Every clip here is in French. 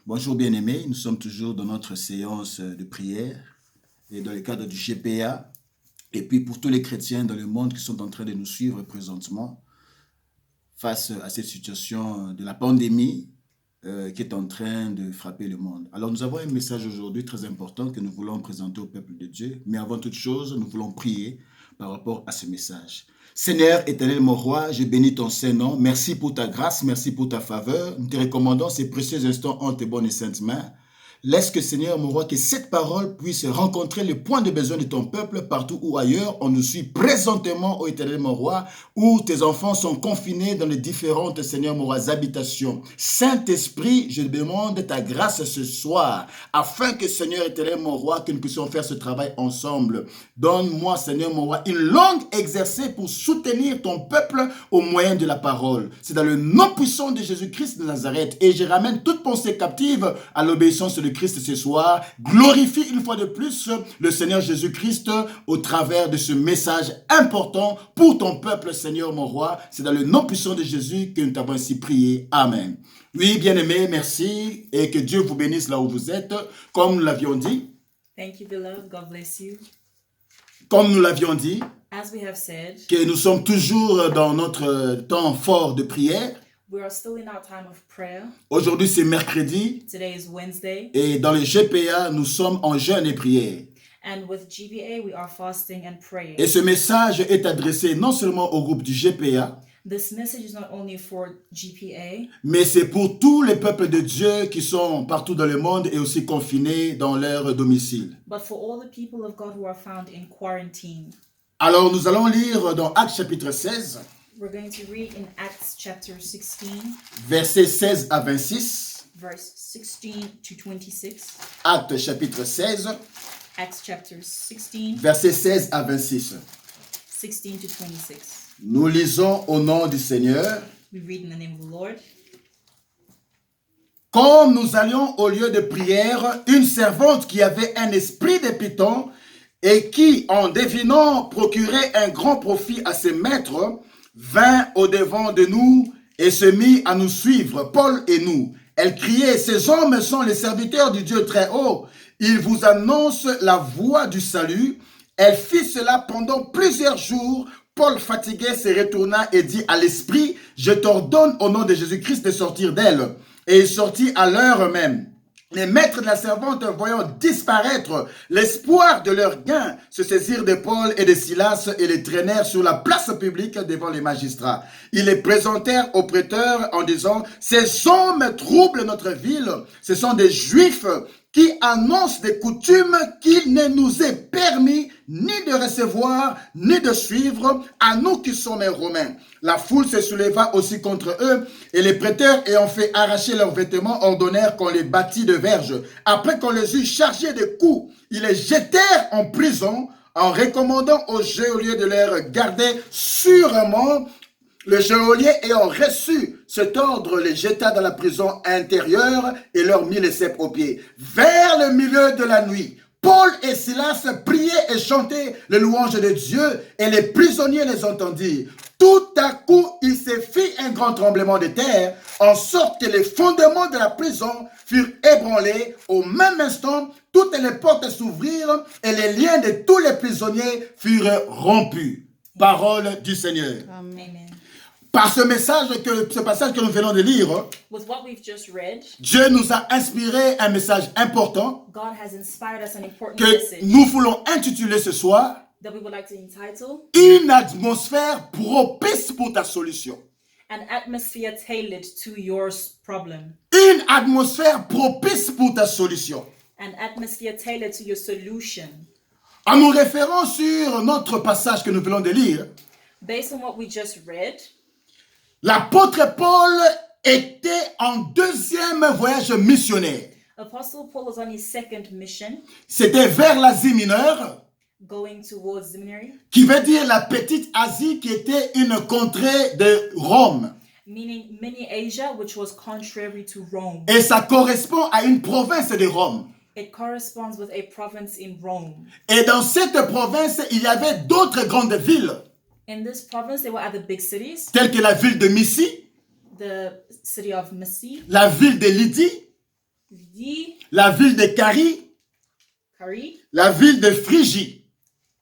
Bonjour bien-aimés, nous sommes toujours dans notre séance de prière et dans le cadre du GPA. Et puis pour tous les chrétiens dans le monde qui sont en train de nous suivre présentement face à cette situation de la pandémie qui est en train de frapper le monde. Alors nous avons un message aujourd'hui très important que nous voulons présenter au peuple de Dieu. Mais avant toute chose, nous voulons prier par rapport à ce message. Seigneur, éternel mon roi, je bénis ton Saint-Nom. Merci pour ta grâce, merci pour ta faveur. Nous te recommandons ces précieux instants en tes bonnes et saintes mains. Laisse que, Seigneur, mon roi, que cette parole puisse rencontrer le point de besoin de ton peuple partout ou ailleurs. On nous suit présentement, ô éternel, mon roi, où tes enfants sont confinés dans les différentes, Seigneur, mon roi, habitations. Saint-Esprit, je demande ta grâce ce soir, afin que, Seigneur, éternel, mon roi, que nous puissions faire ce travail ensemble. Donne-moi, Seigneur, mon roi, une langue exercée pour soutenir ton peuple au moyen de la parole. C'est dans le nom puissant de Jésus-Christ de Nazareth. Et je ramène toute pensée captive à l'obéissance de Christ ce soir. Glorifie une fois de plus le Seigneur Jésus-Christ au travers de ce message important pour ton peuple, Seigneur mon roi. C'est dans le nom puissant de Jésus que nous t'avons ainsi prié. Amen. Oui, bien-aimés, merci et que Dieu vous bénisse là où vous êtes. Comme nous l'avions dit. Thank you, beloved. God bless you. Comme nous l'avions dit. As we have said, que nous sommes toujours dans notre temps fort de prière. We are still in our time of prayer. Aujourd'hui, c'est mercredi. Today is Wednesday. Et dans le GPA, nous sommes en jeûne et prière. And with GPA, we are fasting and praying. Et ce message est adressé non seulement au groupe du GPA, This message is not only for GPA, mais c'est pour tous les peuples de Dieu qui sont partout dans le monde et aussi confinés dans leur domicile. but for all the people of God who are found in quarantine. Alors, nous allons lire dans Actes chapitre 16, We're going to read in Acts chapter 16, versets 16 à 26. verse 16 to 26. Actes chapitre 16, Acts chapter 16, versets 16 à 26. 16 to 26. Nous lisons au nom du Seigneur. We read in the name of the Lord. Comme nous allions au lieu de prière, une servante qui avait un esprit de python et qui, en devinant procurer un grand profit à ses maîtres, vint au-devant de nous et se mit à nous suivre, Paul et nous. Elle criait, « Ces hommes sont les serviteurs du Dieu très haut. Ils vous annoncent la voie du salut. » Elle fit cela pendant plusieurs jours. Paul, fatigué, se retourna et dit à l'esprit, « Je t'ordonne au nom de Jésus-Christ de sortir d'elle. » Et il sortit à l'heure même. Les maîtres de la servante, voyant disparaître l'espoir de leur gain, se saisirent de Paul et de Silas et les traînèrent sur la place publique devant les magistrats. Ils les présentèrent aux prêteurs en disant, « Ces hommes troublent notre ville. Ce sont des Juifs qui annoncent des coutumes qu'il ne nous est permis ni de recevoir, ni de suivre, à nous qui sommes Romains. » La foule se souleva aussi contre eux, et les prêteurs, ayant fait arracher leurs vêtements, ordonnèrent qu'on les bâtît de verges. Après qu'on les eut chargés de coups, ils les jetèrent en prison, en recommandant au geôlier de les garder sûrement. Le geôlier ayant reçu cet ordre, les jeta dans la prison intérieure et leur mit les ceps aux pieds. Vers le milieu de la nuit, Paul et Silas priaient et chantaient les louanges de Dieu et les prisonniers les entendirent. Tout à coup, il se fit un grand tremblement de terre, en sorte que les fondements de la prison furent ébranlés. Au même instant, toutes les portes s'ouvrirent et les liens de tous les prisonniers furent rompus. Parole du Seigneur. Amen. Par ce passage que nous venons de lire, With what we've just read, Dieu nous a inspiré un message important God has inspired us an important que message nous voulons intituler ce soir that we would like to entitle Une atmosphère propice pour ta solution. An Atmosphere Tailored to Your Problem. Une atmosphère propice pour ta solution. An atmosphere tailored to your solution. En nous référant sur notre passage que nous venons de lire, Based on what we just read, l'apôtre Paul était en deuxième voyage missionnaire. Apostle Paul was on his second mission, C'était vers l'Asie mineure, going towards seminary, qui veut dire la petite Asie qui était une contrée de Rome. meaning Mini Asia, which was contrary to Rome. Et ça correspond à une province de Rome. It corresponds with a province in Rome. Et dans cette province, il y avait d'autres grandes villes, In this province, there were other big cities, telles que la ville de Myssie, the city of Mysie, la ville de Lydie, Pisidié, la ville de Carie, Carie, la ville de Phrygie.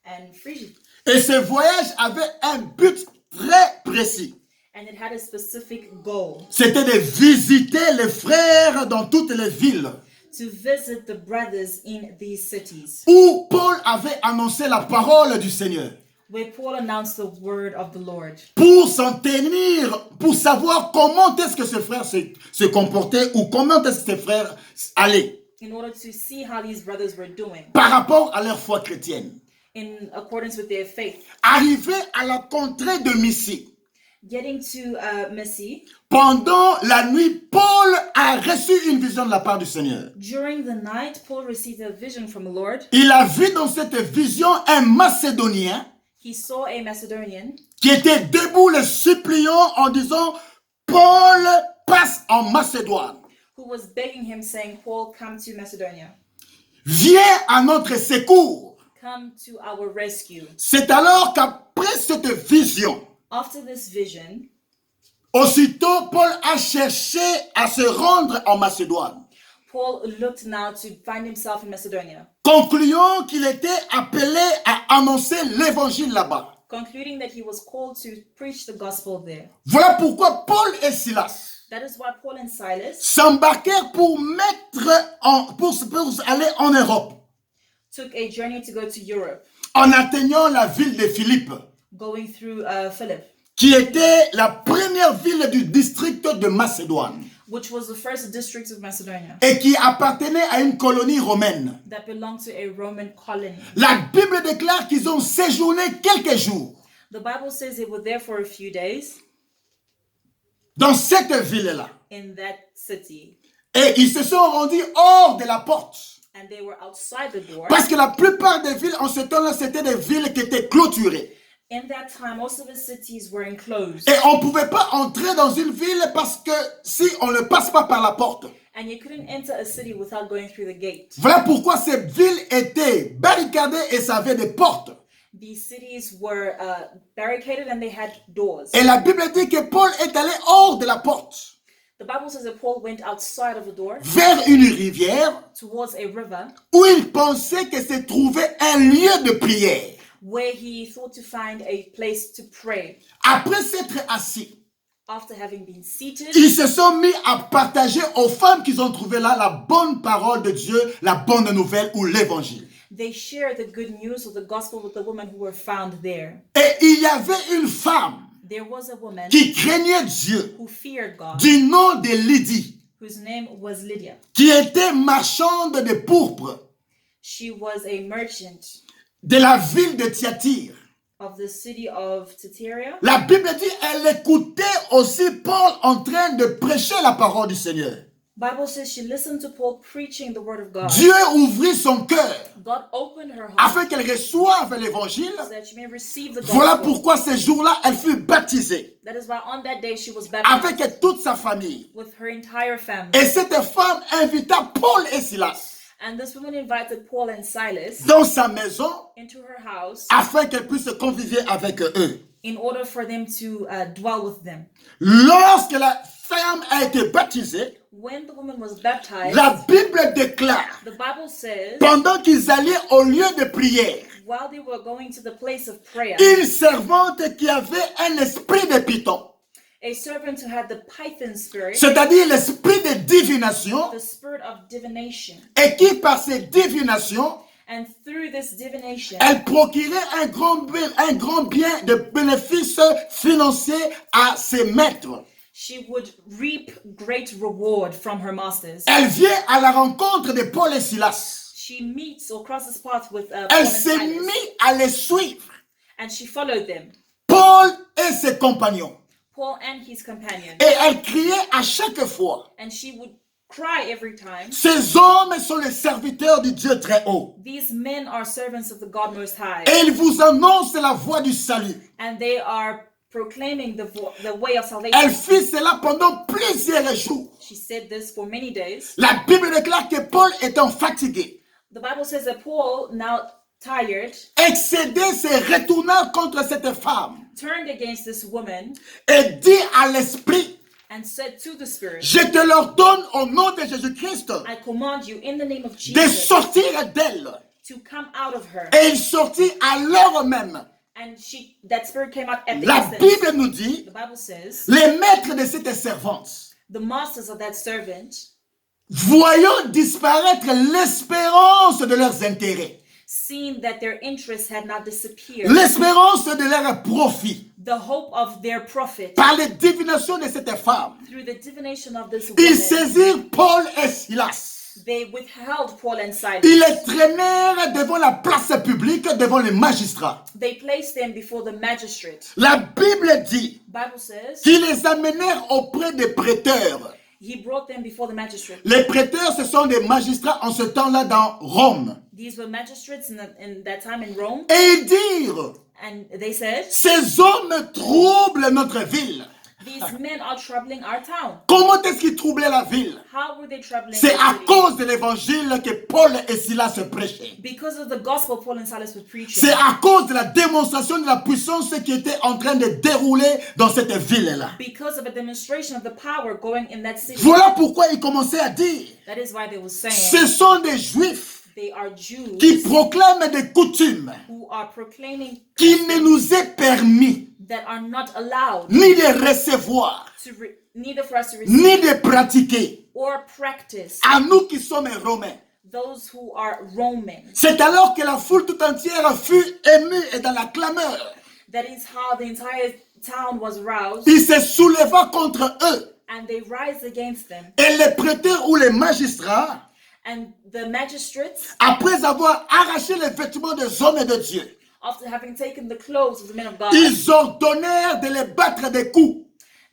and Phrygia. Et ce voyage avait un but très précis. And it had a specific goal, C'était de visiter les frères dans toutes les villes to visit the brothers in these cities, où Paul avait annoncé la parole du Seigneur. where Paul announced the word of the Lord, Pour s'en tenir, pour savoir comment est-ce que ces frères se comportaient ou comment est-ce que ces frères allaient in order to see how these brothers were doing par rapport à leur foi chrétienne. in accordance with their faith. Arrivé à la contrée de Mysie, Getting to Missy, pendant la nuit, Paul a reçu une vision de la part du Seigneur. during the night, Paul received a vision from the Lord. Il a vu dans cette vision un Macédonien He saw a Macedonian qui était debout le suppliant en disant « Paul passe en Macédoine. who was begging him, saying, Paul, come to Macedonia. Viens à notre secours. Come to our rescue. » C'est alors qu'après cette vision, After this vision, aussitôt Paul a cherché à se rendre en Macédoine, Paul looked now to find himself in Macedonia, concluant qu'il était appelé à annoncer l'évangile là-bas. concluding that he was called to preach the gospel there. Voilà pourquoi Paul et Silas That is why Paul and Silas s'embarquèrent pour aller en Europe, took a journey to go to Europe, en atteignant la ville de Philippe, going through Philip, qui était la première ville du district de Macédoine which was the first district of Macedonia et qui appartenait à une colonie romaine. that belonged to a Roman colony. La Bible déclare qu'ils ont séjourné quelques jours The Bible says they were there for a few days dans cette ville-là. in that city, Et ils se sont rendus hors de la porte. and they were outside the door. Parce que la plupart des villes en ce temps-là, c'était des villes qui étaient clôturées. In that time, most of the cities were enclosed, Et on ne pouvait pas entrer dans une ville parce que si on ne passe pas par la porte. and you couldn't enter a city without going through the gate. Voilà pourquoi ces villes étaient barricadées et ça avait des portes. These cities were barricaded and they had doors. Et la Bible dit que Paul est allé hors de la porte, The Bible says that Paul went outside of the door vers une rivière towards a river où il pensait que se trouvait un lieu de prière. where he thought to find a place to pray. Après s'être assis, After having been seated, ils se sont mis à partager aux femmes qu'ils ont trouvé là la bonne parole de Dieu, la bonne nouvelle ou l'évangile. they shared the good news of the gospel with the women who were found there. Et il y avait une femme There was a woman qui craignait Dieu, who feared God, du nom de Lydie, whose name was Lydia. qui était marchande de pourpre She was a merchant de la ville de Thyatire. of the city of Thyatira. La Bible dit elle écoutait aussi Paul en train de prêcher la parole du Seigneur. Bible says she listened to Paul preaching the word of God. Dieu ouvrit son cœur God opened her heart afin qu'elle reçoive l'évangile. so that she may receive the Voilà gospel. pourquoi ce jour-là, elle fut baptisée That is why on that day she was baptized avec toute sa famille. with her entire family. Et cette femme invita Paul et Silas And this woman invited Paul and Silas dans sa maison into her house afin qu'elle puisse convivier avec eux. in order for them to dwell with them. Lorsque la femme a été baptisée, When the woman was baptized, la Bible déclare, the Bible says, pendant qu'ils allaient au lieu de prière, while they were going to the place of prayer, une servante qui avait un esprit de python, a servant who had the python spirit, c'est-à-dire l'esprit de divination, the spirit of divination, et qui par cette divination, and through this divination, elle procurait un grand bien de bénéfices financiers à ses maîtres. she would reap great reward from her masters. Elle vient à la rencontre de Paul et Silas. She meets or crosses paths with Paul Elle and s'est Silas, mise à les suivre. and she followed them, Paul et ses compagnons. Paul and his companions, Et elle criait à chaque fois. and she would cry every time, Ces hommes sont les serviteurs du Dieu très haut. these men are servants of the God Most High, Et ils vous annoncent la voie du salut. and they are proclaiming the way of Elle salvation. fit cela pendant plusieurs jours. She said this for many days. La Bible déclare que Paul étant fatigué, The Bible says that Paul, now tired, excédé, se retourna contre cette femme turned against this woman et dit à l'esprit, and said to the spirit, je te l'ordonne au nom de Jésus-Christ I command you in the name of de Jesus sortir d'elle. to come out of her. Et il sortit à l'heure même. And that spirit came out at the La instant. Bible nous dit, The Bible says, les maîtres de cette servante, the masters of that servant, voyant disparaître l'espérance de leurs intérêts, seeing that their interests had not disappeared, l'espérance de leur profit, the hope of their profit, par les divinations de cette femme, through the divination of this ils woman, saisirent Paul et Silas. they withheld Paul and Silas. Ils les traînèrent devant la place publique, devant les magistrats. They placed them before the magistrate. La Bible dit Bible says qu'ils les amenèrent auprès des prêteurs. he brought them before the magistrate. Les prêteurs, ce sont des magistrats en ce temps-là dans Rome. These were magistrates in that time in Rome. Et ils dirent, And they said, ces hommes troublent notre ville. these men are troubling our town. Comment est-ce qu'ils troublaient la ville? How were they troubling C'est the à city? cause de l'évangile que Paul et Silas prêchaient. Because of the gospel Paul and Silas were preaching. C'est à cause de la démonstration de la puissance qui était en train de dérouler dans cette ville-là. Because of a demonstration of the power going in that city. Voilà pourquoi ils commençaient à dire, That is why they were saying ce sont des Juifs they are Jews qui proclament des coutumes who are proclaiming qu'il ne nous est permis that are not allowed ni de recevoir, neither for us to receive ni de pratiquer, or practice à nous qui sommes romains. those who are Roman. C'est alors que la foule tout entière fut émue et dans la clameur. That is how the entire town was roused, Il se souleva contre eux. and they rise against them. Et les prêteurs ou les magistrats, And the magistrates, après avoir arraché les vêtements des hommes et de Dieu, after having taken the clothes of the men of God, ils ordonnèrent de les battre des coups,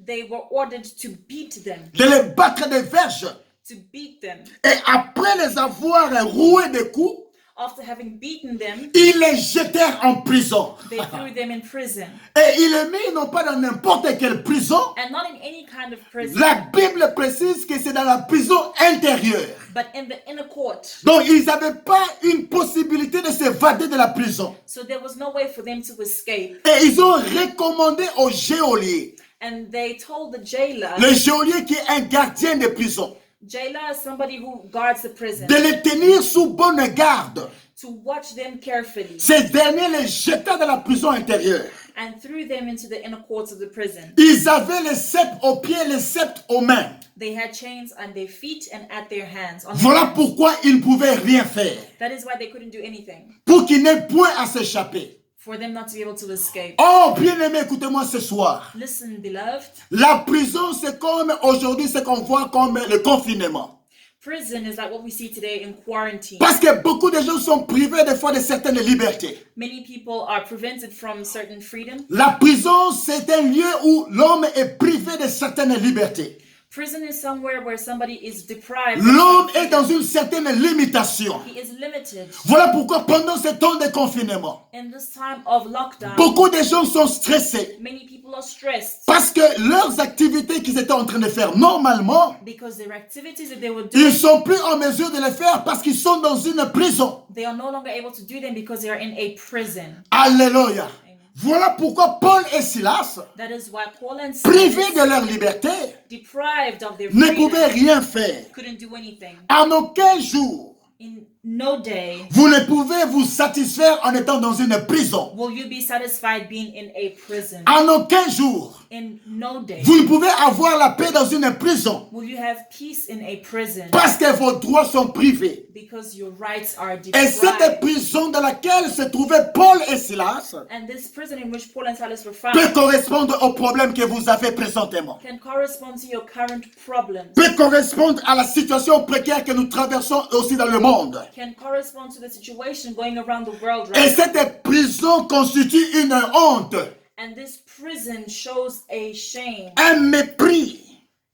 they were ordered to beat them, de les battre des verges. to beat them. Et après les avoir roués des coups, After having beaten them, ils les jetèrent en prison. they threw them in prison. Et ils les mirent non pas dans n'importe quelle prison. And not in any kind of prison, La Bible précise que c'est dans la prison intérieure. but in the inner court. Donc ils n'avaient pas une possibilité de s'évader de la prison. So there was no way for them to escape. Et ils ont recommandé au geôlier, And they told the jailer, le geôlier qui est un gardien de prison, jailer is somebody who guards the prison, de les tenir sous bonne garde. to watch them carefully, Ces derniers les jetaient dans la prison intérieure. and threw them into the inner courts of the prison. Ils avaient les sceptres aux pieds, les sceptres aux mains. They had chains on their feet and at their hands. Voilà pourquoi ils ne pouvaient rien faire. That is why they couldn't do anything, Pour qu'ils n'aient point à s'échapper. for them not to be able to escape. Oh, bien-aimé, écoutez-moi ce soir. Listen, beloved, La prison, c'est comme aujourd'hui, ce qu'on voit comme le confinement. prison is like what we see today in quarantine. Parce que beaucoup de gens sont privés des fois de certaines libertés. Many people are prevented from certain freedom. La prison, c'est un lieu où l'homme est privé de certaines libertés. Prison is somewhere where somebody is deprived. L'homme est dans une certaine limitation. He is limited. Voilà pourquoi pendant ce temps de confinement, In this time of lockdown, beaucoup de gens sont stressés. many people are stressed Parce que leurs activités qu'ils étaient en train de faire normalement, because their activities that they were ils doing, ne sont plus en mesure de les faire parce qu'ils sont dans une prison. they are no longer able to do them because they are in a prison. Alléluia. Voilà pourquoi Paul et Silas, That is why Paul and privés Silas, de leur liberté, deprived of their ne pouvaient freedom, rien faire. couldn't do anything. En aucun jour, In no day vous ne pouvez vous satisfaire en étant dans une prison. will you be satisfied being in a prison. En aucun jour, In no day vous ne pouvez avoir la paix dans une prison will you have peace in a prison, parce que vos droits sont privés. because your rights are Et cette deprived. prison dans laquelle se trouvaient Paul et Silas And this prison in which Paul and Silas were found peut correspondre au problème que vous avez présentement. can correspond to your current problems, Peut correspondre à la situation précaire que nous traversons aussi dans le monde. can correspond to the situation going around the world Et right now. cette prison constitue une honte, And this prison shows a shame, un mépris,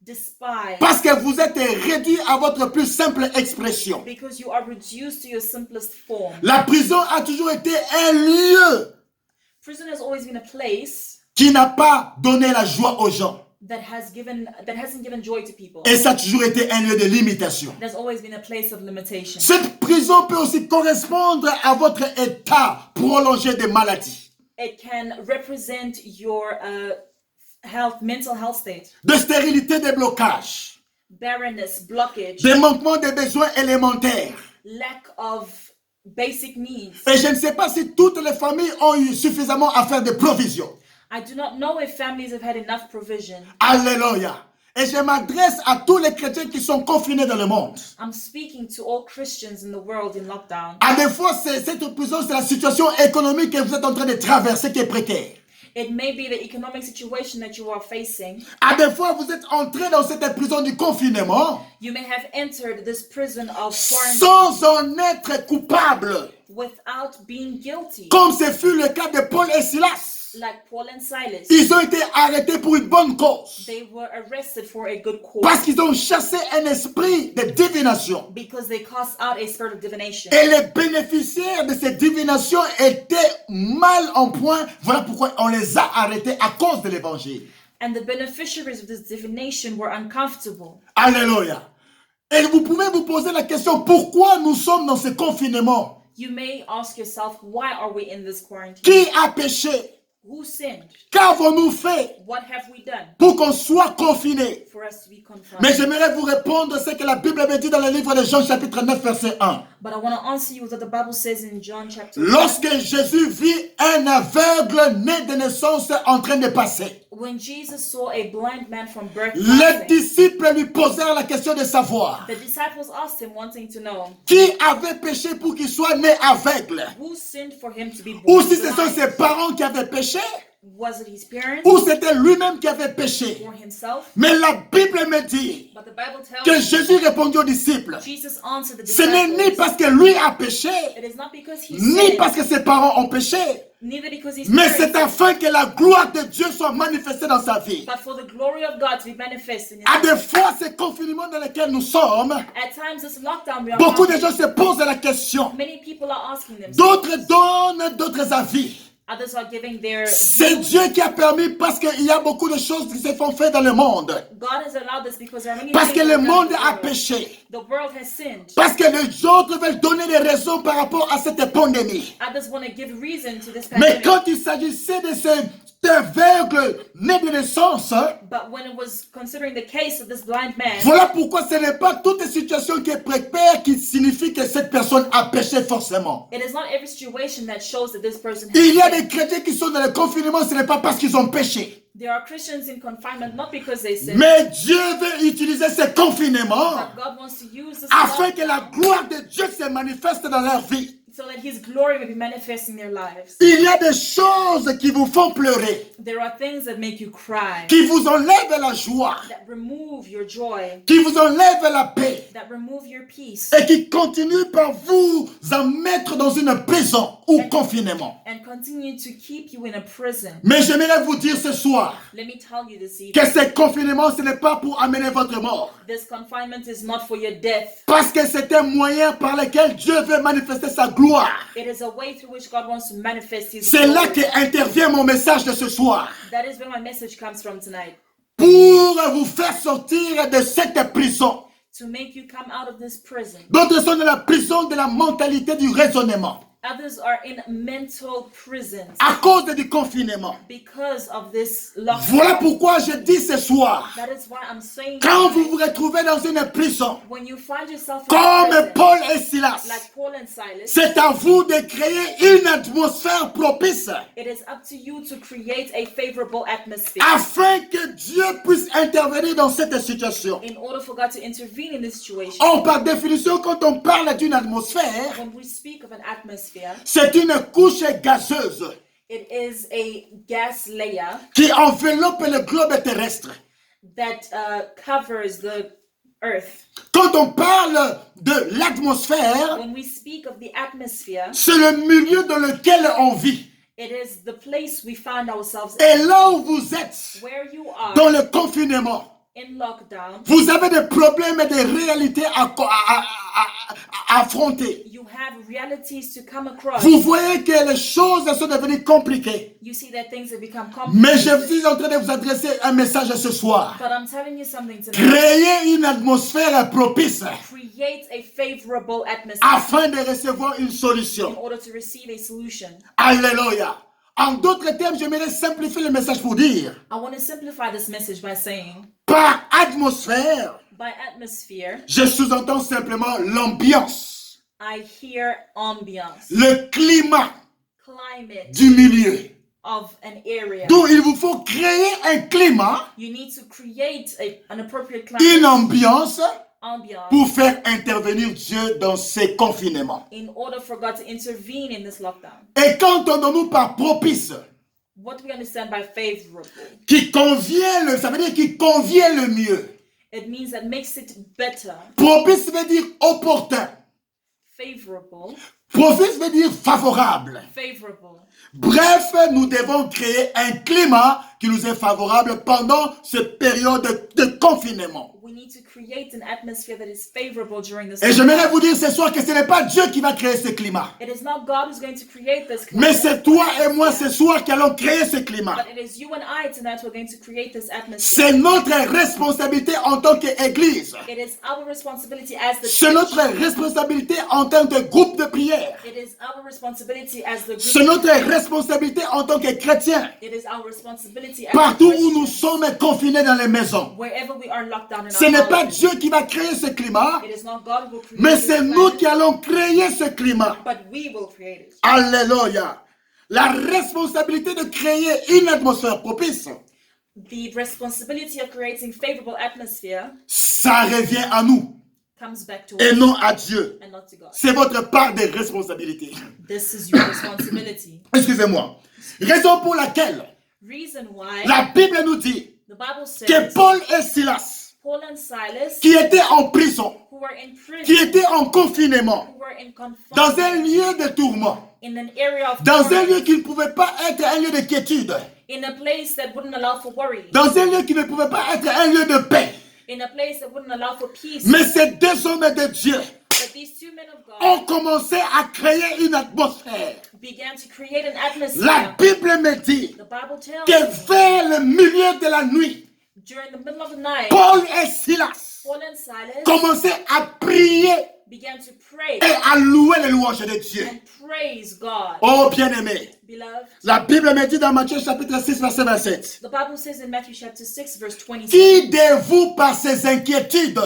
despise, parce que vous êtes réduit à votre plus simple expression. because you are reduced to your simplest form. La prison a toujours été un lieu Prison has always been a place qui n'a pas donné la joie aux gens. that hasn't given joy to people. Et ça a toujours été un lieu de limitation. There's always been a place of limitation. Cette prison peut aussi correspondre à votre état prolongé de maladie. It can represent your mental health state, de stérilité, de blocage, barrenness, blockage, de manquement des besoins élémentaires. lack of basic needs. Et je ne sais pas si toutes les familles ont eu suffisamment à faire de provisions. I do not know if families have had enough provision. Alléluia. Et je m'adresse à tous les chrétiens qui sont confinés dans le monde. I'm speaking to all Christians in the world in lockdown. À des fois, cette prison, c'est la situation économique que vous êtes en train de traverser qui est précaire. It may be the economic situation that you are facing. À des fois, vous êtes entré dans cette prison du confinement You may have entered this prison of quarantine sans en être coupable, without being guilty, comme ce fut le cas de Paul et Silas. like Paul and Silas. Ils ont été arrêtés pour une bonne cause, They were arrested for a good cause parce qu'ils ont chassé un esprit de divination. because they cast out a spirit of divination. Et les bénéficiaires de cette divination étaient mal en point. Voilà pourquoi on les a arrêtés à cause de l'évangile. And the beneficiaries of this divination were uncomfortable. Alléluia. Et vous pouvez vous poser la question, pourquoi nous sommes dans ce confinement? You may ask yourself, why are we in this quarantine? Qui a péché? Who sinned? Qu'avons-nous fait What have we done pour qu'on soit confinés? for us to be confined? Mais j'aimerais vous répondre ce que la Bible me dit dans le livre de Jean chapitre 9 verset 1. But I want to answer you what the Bible says in John chapter 1. Lorsque Jésus vit un aveugle né de naissance en train de passer, When Jesus saw a blind man from birth les passing, disciples lui posèrent la question de savoir the disciples asked him, wanting to know, qui avait péché pour qu'il soit né aveugle. who sinned for him to be Ou born si ce sont blind? ses parents qui avaient péché, Was it his parents ou c'était lui-même qui avait péché. or himself? Mais la Bible me dit But the Bible tells que us Jésus répondit aux disciples, Jesus answered the ce n'est ni disciples. parce que lui a péché, It is not because he ni sinned, parce que ses parents ont péché, neither because his mais parents c'est afin que la gloire de Dieu soit manifestée dans sa vie. but for the glory of God to be manifest in his À life. des fois, ce confinement dans lequel nous sommes, At times, this lockdown, we are beaucoup de asking- gens se posent la question. many people are asking themselves. D'autres donnent d'autres avis. Others are giving their C'est Dieu qui a permis parce qu'il y a beaucoup de choses qui se font faire dans le monde. God has allowed this because there are many Parce things que le that God monde has a allowed. péché. The world has sinned. Parce que les autres veulent donner des raisons par rapport à cette pandémie. Others want to give reason to this Mais pandemic. quand il s'agissait de cet aveugle né de naissance, But when it was considering the case of this blind man, voilà pourquoi ce n'est pas toute situation qui est précaire qui signifie que cette personne a péché forcément. it is not every situation that shows that this person has Il y a sinned. des chrétiens qui sont dans le confinement, ce n'est pas parce qu'ils ont péché. There are Christians in confinement not because they sin, Mais Dieu veut utiliser ce confinement but God wants to use this afin que la lockdown gloire de Dieu se manifeste dans leur vie. so that His glory may be manifest in their lives. Il y a des choses qui vous font pleurer, There are things that make you cry, qui vous enlèvent la joie, that remove your joy, qui vous enlèvent la paix that remove your peace, et qui continuent par vous en mettre dans une prison ou confinement. and continue to keep you in a prison. Mais j'aimerais vous dire ce soir Let me tell you this que evening, ce confinement, ce n'est pas pour amener votre mort. this confinement is not for your death. Parce que c'est un moyen par lequel Dieu veut manifester sa gloire. It is a way through which God wants to manifest His C'est là glory. qu'intervient mon message de ce soir. That is where my message comes from tonight. Pour vous faire sortir de cette prison. To make you come out of this prison. D'autres sont dans la prison de la mentalité du raisonnement. Others are in mental prisons À cause du confinement. because of this lockdown. Voilà pourquoi je dis ce soir. That is why I'm saying Quand vous tonight, vous retrouvez dans une prison, when you find yourself in a comme prison, Paul et Silas, like Paul and Silas, c'est à vous de créer une atmosphère propice it is up to you to create a favorable atmosphere afin que Dieu puisse intervenir dans cette situation. in order for God to intervene in this situation. Or, par définition, quand on parle d'une atmosphère, When we speak of an atmosphere, c'est une couche gazeuse it is a gas layer qui enveloppe le globe terrestre. that covers the earth. Quand on parle de l'atmosphère, When we speak of the atmosphere, c'est le milieu dans lequel on vit. it is the place we find ourselves Et in. là où vous êtes, Where you are dans le confinement, in lockdown, vous avez des problèmes et des réalités à affronter. you have realities to come across. Vous voyez que les choses sont devenues compliquées. You see that things have become Mais je complicated. suis en train de vous adresser un message ce soir. But I'm telling you something tonight. Créez une atmosphère propice Create a favorable atmosphere afin de recevoir une in solution. order to receive a solution. Alléluia. En d'autres termes, j'aimerais simplifier le message pour dire, I want to simplify this message by saying, par atmosphère, by atmosphere, je sous-entends simplement l'ambiance, I hear ambiance, le climat climate du milieu. of an area. Donc, il vous faut créer un climat, You need to create an appropriate une climate, ambiance ambiance, pour faire intervenir Dieu dans ces confinements. in order for God to intervene in this lockdown. Et qu'entendons-nous par propice? What do we understand by favorable? Qui convient, ça veut dire qui convient le mieux. It means that makes it better. Propice veut dire opportun. Favorable. Propice veut dire favorable. Favorable. Bref, nous devons créer un climat qui nous est favorable pendant cette période de confinement. We need to create an atmosphere that is favorable during this Et j'aimerais vous dire ce soir que ce n'est pas Dieu qui va créer ce climat. It is not God who's going to create this Mais climate, c'est toi et moi ce soir qui allons créer ce climat. but it is you and I tonight who are going to create this atmosphere. C'est notre responsabilité en tant qu'Église. It is our responsibility as the C'est church. notre responsabilité en tant que groupe de prière. It is our responsibility as the C'est group. notre responsabilité en tant que chrétiens. It is our responsibility as Partout où Christians, nous sommes confinés dans les maisons. wherever we are locked down in Ce our n'est pas houses. Dieu qui va créer ce climat, It is not God who will create mais this c'est nous climate, qui allons créer ce climat. but we will create it. Alléluia. La responsabilité de créer une atmosphère propice, The responsibility of creating favorable atmosphere ça revient à nous comes back to et us non à Dieu. and not to God. C'est votre part de responsabilité. This is your responsibility. Excusez-moi. Raison pour laquelle Reason why la Bible nous dit the Bible says que Paul et Silas, Paul and Silas, qui étaient en prison, who were in qui prison, étaient en confinement, who were in dans un confinement, lieu de tourment, in an area of dans un torment, lieu qui ne pouvait pas être un lieu de quiétude, in a place that wouldn't allow for worry, dans un lieu qui ne pouvait pas être un lieu de paix. in a place that wouldn't allow for peace. Mais ces deux hommes de Dieu But these two men of God ont commencé à créer une atmosphère. began to create an atmosphere. La Bible me dit The Bible tells que me vers le milieu de la nuit, during the middle of the night, Paul et Silas Paul and Silas commençaient à prier began to pray et à louer les louanges de Dieu. and praise God. Oh bien-aimés, Beloved, la Bible me dit dans Matthieu chapitre 6 verset 27, the Bible says in Matthew chapter 6 verse 27, qui de vous par ses inquiétudes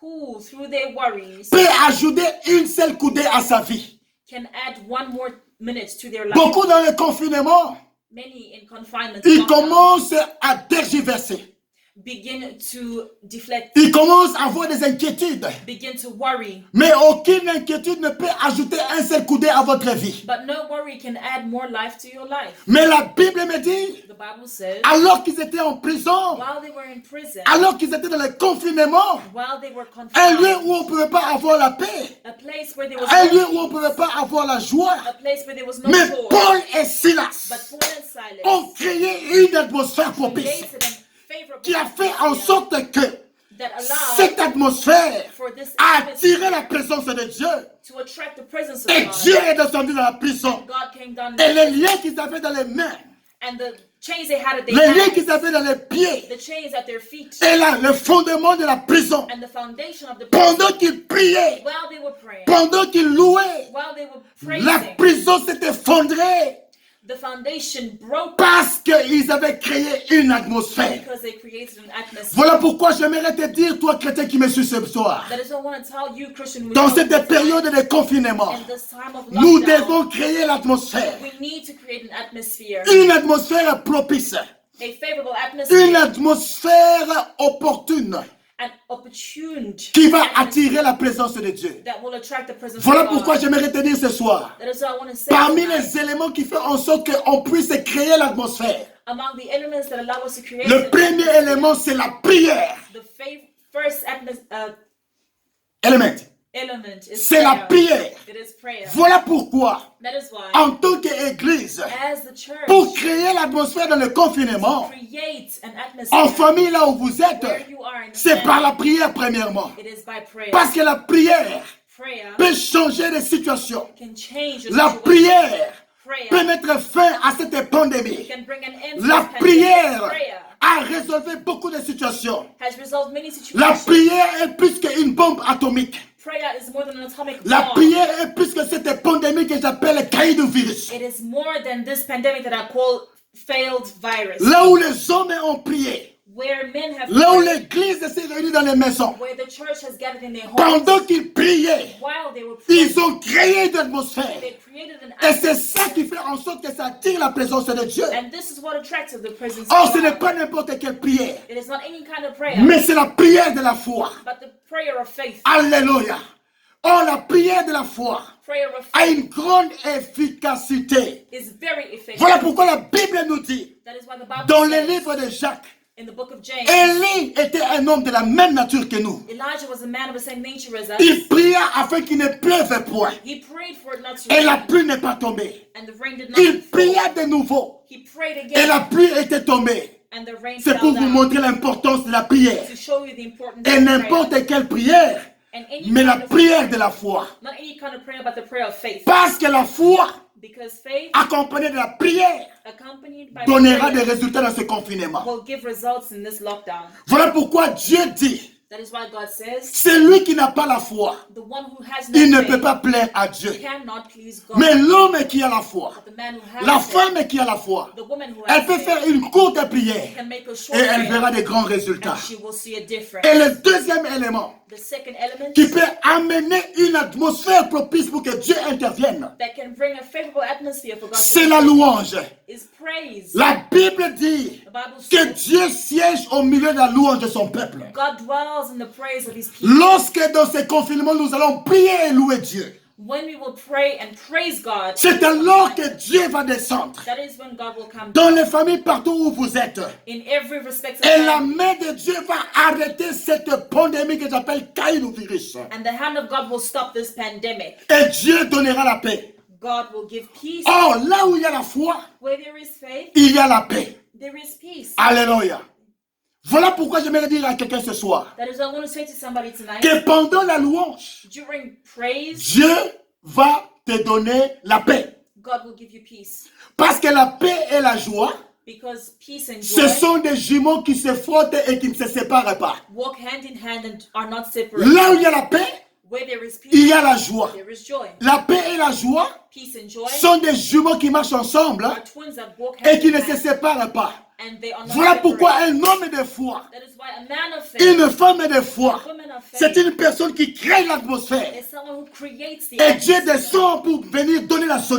who through their worries peut ajouter une seule coudée à sa vie? can add one more minute to their life. Beaucoup dans le confinement, Many in confinement ils lockdown, commencent à tergiverser. begin to deflect, Ils commencent à avoir des inquiétudes. begin to worry. Mais aucune inquiétude ne peut ajouter un seul coudé à votre vie. But no worry can add more life to your life. Mais la Bible me dit, The Bible says, alors qu'ils étaient en prison, while they were in prison, alors qu'ils étaient dans le confinement, while they were un lieu confined, où on ne pouvait pas avoir la paix, a place where there was un lieu no où on ne pouvait pas avoir la joie. a place where there was no Mais joy. Paul et Silas But Paul and Silas ont créé une atmosphère propice created a favorable qui a fait en atmosphere sorte que that allowed cette atmosphère for this a atmosphere attiré la présence de Dieu. to attract the presence of Et God. Dieu est descendu dans la prison. God came down Et les liens qu'ils avaient dans les mains, and the chains they had at their les liens hands, qu'ils avaient dans les pieds, the chains at their feet, et là, le fondement de la prison, and the foundation of the prison, pendant qu'ils priaient, while they were praying, pendant qu'ils louaient, while they were la praising, prison s'est effondrée the foundation broke parce qu'ils avaient créé une atmosphère. because they created an atmosphere. Voilà pourquoi j'aimerais te dire, toi chrétien qui me suis ce soir, That is what I want to tell you, Christian. who dans know cette this période de confinement, in this time of nous lockdown, devons créer l'atmosphère. we need to create an atmosphere, Une atmosphère propice, a favorable une atmosphere, atmosphère opportune an opportune qui va atmosphere attirer la présence de Dieu. that will attract the presence Voilà of God. pourquoi j'aimerais te dire ce soir, That is what I want to say. parmi tonight. les éléments qui font en sorte qu'on puisse créer l'atmosphère, Among the elements that allow us to create le an premier atmosphere, élément, c'est la prière. the first Élément. element is C'est la prière. It is prayer. Voilà pourquoi, That is why, en tant qu'église, as the church, pour créer l'atmosphère dans le confinement, create an en atmosphere famille là où vous êtes, where you are in the c'est par la family. prière premièrement. It is by prayer. Parce que la prière Prayer peut changer les situations. can change your La situation. prière peut mettre fin à cette pandémie. can bring an end to La this pandemic. prière Prayer a résolu beaucoup de situations. has resolved many La situations. prière est plus qu'une bombe atomique. Prayer is more than an atomic La bomb. prière est plus que cette pandémie que j'appelle virus. It is more than this pandemic that I call failed virus. Là où les hommes ont prié, Where men have là où prayed, l'église s'est réunie dans les maisons, where the church has gathered in their homes, pendant qu'ils priaient, while they were praying, ils ont créé une atmosphère. they created an Et c'est atmosphere. ça qui fait en sorte que ça attire la présence de Dieu. And this is what attracts the presence Or, of ce n'est God. pas n'importe quelle prière, It is not any kind of prayer, mais c'est la prière de la foi. but the prayer of faith. Alléluia. Or, la prière de la foi Prayer of a faith une grande efficacité. is very effective. Voilà pourquoi la Bible nous dit, That is why the Bible dans le says livre de Jacques, in the book of James, Élie était un homme de la même nature que nous. Elijah was a man of the same nature as us. Il pria afin qu'il ne pleuve point. He prayed for it not to Et la rain, pluie n'est pas tombée. and the rain did not Il fall. pria de nouveau. He prayed Et la again, pluie était tombée. and the rain C'est fell pour vous down. montrer l'importance de la prière. To show you the importance Et of prayer. n'importe quelle prière, And any mais la kind of, prière de la foi. not any kind of prayer, but the prayer of faith. Parce que la foi, Because faith, accompagnée de la prière, accompanied by donnera des prayer, résultats dans ce confinement. will give results in this lockdown. Voilà pourquoi Dieu dit, That is why God says, celui qui n'a pas la foi, the one who has il no ne peut faith pas plaire à Dieu. cannot please God. Mais l'homme qui a la foi, But the man who has la faith, femme qui a la foi, the woman who elle has peut faith, faire une courte prière can make a short et elle prayer, verra des grands résultats. and she will see a difference. Et le deuxième élément The second element qui peut amener une atmosphère propice pour que Dieu intervienne, that can bring a favorable atmosphere for God c'est la louange. is praise. La Bible dit The Bible que says Dieu siège au milieu de la louange de son peuple. God dwells in the praise of his people. Lorsque dans ce confinement, nous allons prier et louer Dieu, When we will pray and praise God, c'est alors que Dieu va descendre that is when God will come dans les familles partout où vous êtes. in every respect of Et la family. main de Dieu va arrêter cette pandémie que j'appelle virus. And the hand of God will stop this pandemic. Et Dieu donnera la paix. God will give peace. Or, là où il y a la foi, Where there is faith, il y a la paix. there is peace. Alléluia. Voilà pourquoi j'aimerais dire à quelqu'un ce soir That is what I want to say to somebody tonight. que pendant la louange, During praise, Dieu va te donner la paix. God will give you peace. Parce que la paix et la joie, Because peace and ce joy sont des jumeaux qui se frottent et qui ne se séparent pas. walk hand in hand and are not separate. Là où il y a la paix, Where there is il y peace, a la joie. there is joy. La paix et la joie Peace and joy sont des jumeaux qui marchent ensemble are twins that walk et hand qui in ne se hand, séparent pas. and they are not Voilà pourquoi separate. un homme de foi, That is why a man of faith, une femme de foi, a woman of c'est faith, une personne qui crée l'atmosphère. is someone who creates the Et Dieu atmosphere. descend pour venir donner la solution.